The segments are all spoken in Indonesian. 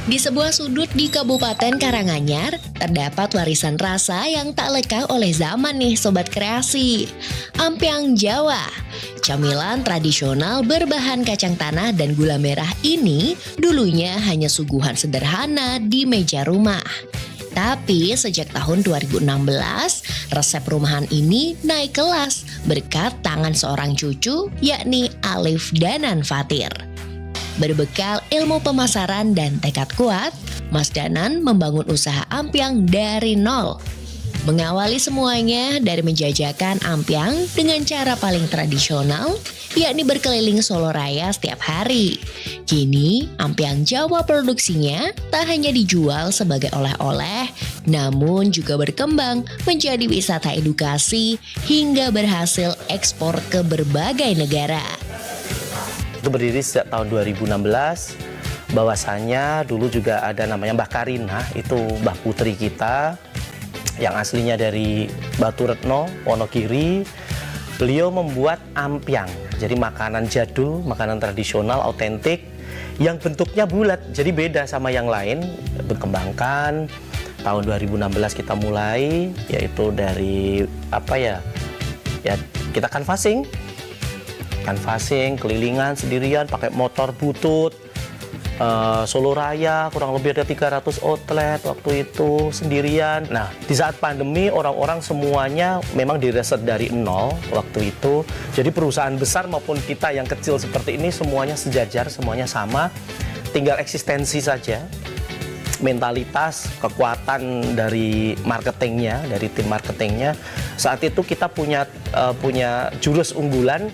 Di sebuah sudut di Kabupaten Karanganyar, terdapat warisan rasa yang tak lekang oleh zaman nih Sobat Kreasi. Ampyang Jawa, camilan tradisional berbahan kacang tanah dan gula merah ini dulunya hanya suguhan sederhana di meja rumah. Tapi sejak tahun 2016, resep rumahan ini naik kelas berkat tangan seorang cucu yakni Alif Danan Fatir. Berbekal ilmu pemasaran dan tekad kuat, Mas Danan membangun usaha ampyang dari nol. Mengawali semuanya dari menjajakan ampyang dengan cara paling tradisional, yakni berkeliling Solo Raya setiap hari. Kini, ampyang Jawa produksinya tak hanya dijual sebagai oleh-oleh, namun juga berkembang menjadi wisata edukasi hingga berhasil ekspor ke berbagai negara. Itu berdiri sejak tahun 2016, bahwasanya dulu juga ada namanya Mbah Karina, itu Mbah Putri kita, yang aslinya dari Batu Retno, Wonogiri. Beliau membuat ampyang, jadi makanan jadul, makanan tradisional, autentik, yang bentuknya bulat, jadi beda sama yang lain. Berkembangkan, tahun 2016 kita mulai, yaitu dari kita canvassing, kelilingan sendirian pakai motor butut, Solo Raya kurang lebih ada 300 outlet waktu itu sendirian. Nah, di saat pandemi orang-orang semuanya memang direset dari nol waktu itu. Jadi perusahaan besar maupun kita yang kecil seperti ini semuanya sejajar, semuanya sama. Tinggal eksistensi saja. Mentalitas, kekuatan dari marketingnya, dari tim marketingnya. Saat itu kita punya jurus unggulan,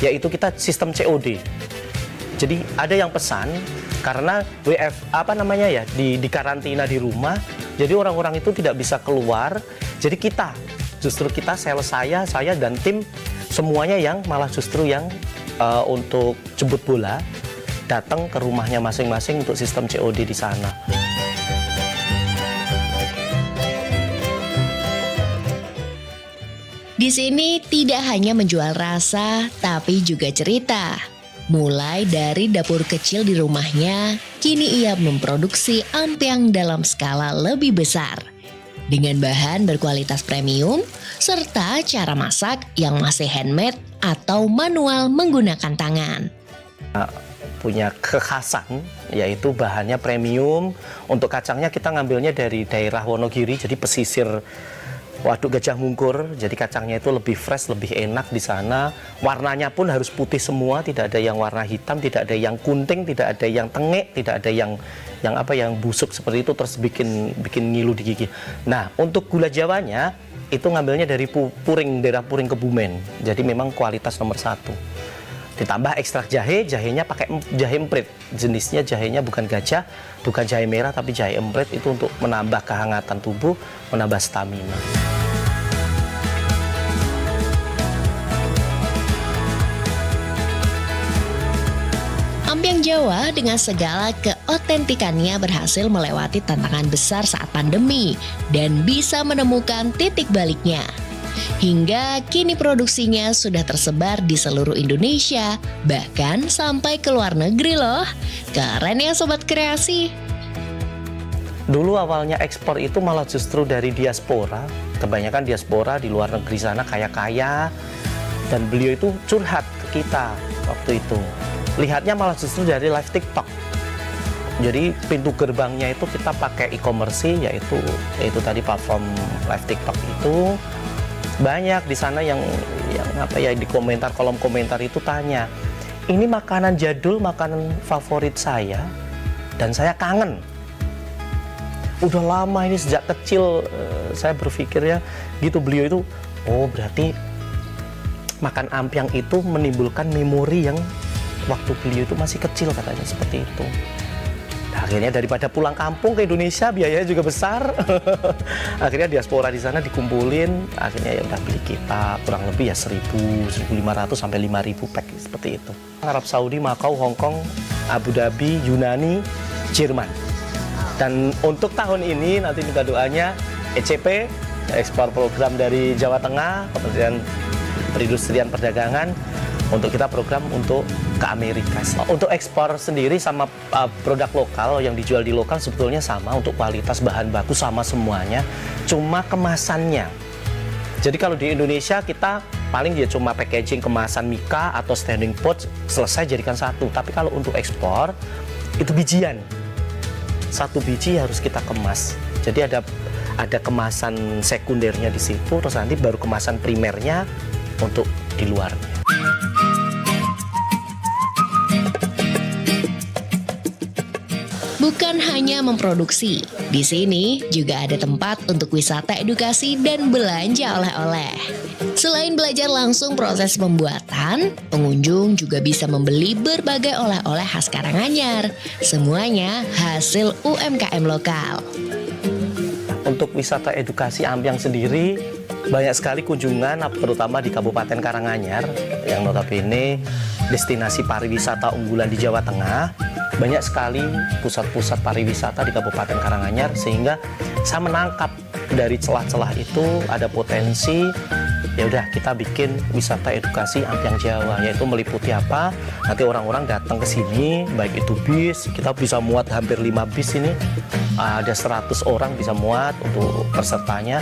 yaitu kita sistem COD. Jadi ada yang pesan karena di karantina di rumah, jadi orang-orang itu tidak bisa keluar. Jadi justru kita sales saya dan tim semuanya yang malah justru yang untuk jemput bola datang ke rumahnya masing-masing untuk sistem COD di sana. Di sini tidak hanya menjual rasa, tapi juga cerita. Mulai dari dapur kecil di rumahnya, kini ia memproduksi ampyang dalam skala lebih besar. Dengan bahan berkualitas premium, serta cara masak yang masih handmade atau manual menggunakan tangan. Punya kekhasan, yaitu bahannya premium. Untuk kacangnya kita ngambilnya dari daerah Wonogiri, jadi pesisir Waduk Gajah Mungkur, jadi kacangnya itu lebih fresh, lebih enak di sana. Warnanya pun harus putih semua, tidak ada yang warna hitam, tidak ada yang kunting, tidak ada yang tengek, tidak ada yang busuk seperti itu terus bikin ngilu di gigi. Nah, untuk gula Jawanya itu ngambilnya dari daerah Puring Kebumen. Jadi memang kualitas nomor 1. Ditambah ekstrak jahenya pakai jahe emprit. Jenisnya jahenya bukan gajah, bukan jahe merah tapi jahe emprit, itu untuk menambah kehangatan tubuh, menambah stamina. Ampyang Jawa dengan segala keotentikannya berhasil melewati tantangan besar saat pandemi dan bisa menemukan titik baliknya. Hingga kini produksinya sudah tersebar di seluruh Indonesia, bahkan sampai ke luar negeri loh. Keren ya Sobat Kreasi. Dulu awalnya ekspor itu malah justru dari diaspora. Kebanyakan diaspora di luar negeri sana kaya-kaya. Dan beliau itu curhat ke kita waktu itu. Lihatnya malah justru dari live TikTok. Jadi pintu gerbangnya itu kita pakai e-commerce, yaitu tadi platform live TikTok itu. Banyak di sana yang di kolom komentar itu tanya, ini makanan jadul, makanan favorit saya, dan saya kangen. Udah lama ini sejak kecil saya berpikir ya gitu. Beliau itu, oh berarti makan ampyang itu menimbulkan memori yang waktu beliau itu masih kecil, katanya seperti itu. Akhirnya daripada pulang kampung ke Indonesia biayanya juga besar, akhirnya diaspora di sana dikumpulin, akhirnya ya udah beli kita kurang lebih ya 1.500 sampai 5.000 pack seperti itu. Arab Saudi, Makau, Hong Kong, Abu Dhabi, Yunani, Jerman. Dan untuk tahun ini nanti minta doanya ECP, ekspor program dari Jawa Tengah, Kementerian Perindustrian Perdagangan, untuk kita program untuk ke Amerika. Untuk ekspor sendiri sama produk lokal yang dijual di lokal sebetulnya sama, untuk kualitas bahan baku sama semuanya, cuma kemasannya. Jadi kalau di Indonesia kita paling ya cuma packaging kemasan mika atau standing pot, selesai jadikan satu. Tapi kalau untuk ekspor itu bijian, satu biji harus kita kemas. Jadi ada kemasan sekundernya di situ, terus nanti baru kemasan primernya untuk di luarnya. Bukan hanya memproduksi, di sini juga ada tempat untuk wisata edukasi dan belanja oleh-oleh. Selain belajar langsung proses pembuatan, pengunjung juga bisa membeli berbagai oleh-oleh khas Karanganyar. Semuanya hasil UMKM lokal. Untuk wisata edukasi Ampiang sendiri, banyak sekali kunjungan, terutama di Kabupaten Karanganyar, yang notabene destinasi pariwisata unggulan di Jawa Tengah. Banyak sekali pusat-pusat pariwisata di Kabupaten Karanganyar, sehingga saya menangkap dari celah-celah itu ada potensi. Ya udah, kita bikin wisata edukasi Ampiang Jawa, yaitu meliputi apa? Nanti orang-orang datang ke sini, baik itu bis, kita bisa muat hampir 5 bis ini, ada 100 orang bisa muat untuk pesertanya.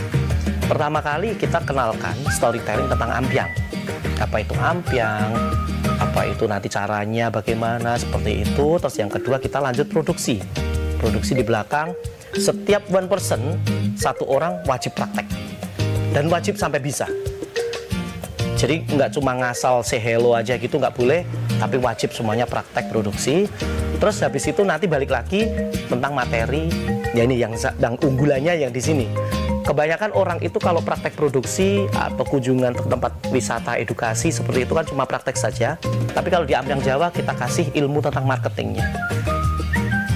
Pertama kali kita kenalkan storytelling tentang Ampiang. Apa itu Ampiang? Apa itu nanti caranya, bagaimana, seperti itu. Terus yang kedua kita lanjut produksi. Produksi di belakang, setiap one person, satu orang wajib praktek. Dan wajib sampai bisa. Jadi nggak cuma ngasal say hello aja gitu, nggak boleh. Tapi wajib semuanya praktek produksi. Terus habis itu nanti balik lagi tentang materi. Ya ini yang unggulannya yang di sini. Kebanyakan orang itu kalau praktek produksi atau kunjungan ke tempat wisata edukasi seperti itu kan cuma praktek saja. Tapi kalau di Ampiang Jawa kita kasih ilmu tentang marketingnya.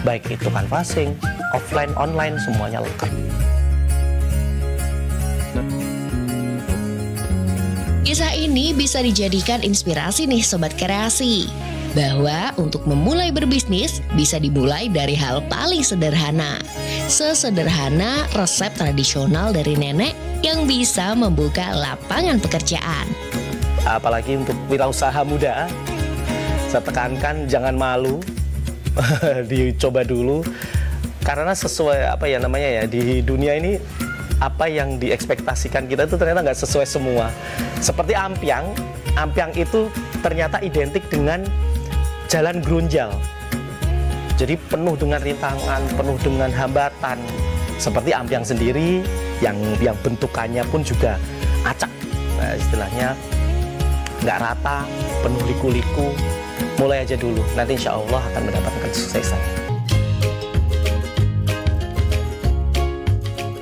Baik itu canvassing, offline, online, semuanya lengkap. Kisah ini bisa dijadikan inspirasi nih Sobat Kreasi. Bahwa untuk memulai berbisnis bisa dimulai dari hal paling sederhana. Sesederhana resep tradisional dari nenek yang bisa membuka lapangan pekerjaan. Apalagi untuk wirausaha muda, saya tekankan jangan malu, dicoba dulu. Karena sesuai apa ya namanya ya, di dunia ini apa yang diekspektasikan kita itu ternyata nggak sesuai semua. Seperti Ampiang, Ampiang itu ternyata identik dengan jalan grunjal. Jadi penuh dengan rintangan, penuh dengan hambatan. Seperti Ampiang sendiri yang bentukannya pun juga acak. Nah, istilahnya nggak rata, penuh liku-liku. Mulai aja dulu, nanti insya Allah akan mendapatkan kesuksesan.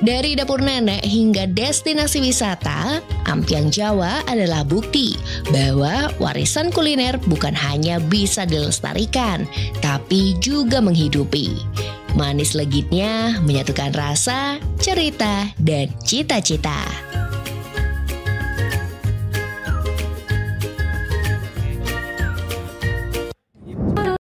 Dari dapur nenek hingga destinasi wisata, Ampiang Jawa adalah bukti bahwa warisan kuliner bukan hanya bisa dilestarikan, tapi juga menghidupi. Manis legitnya menyatukan rasa, cerita, dan cita-cita.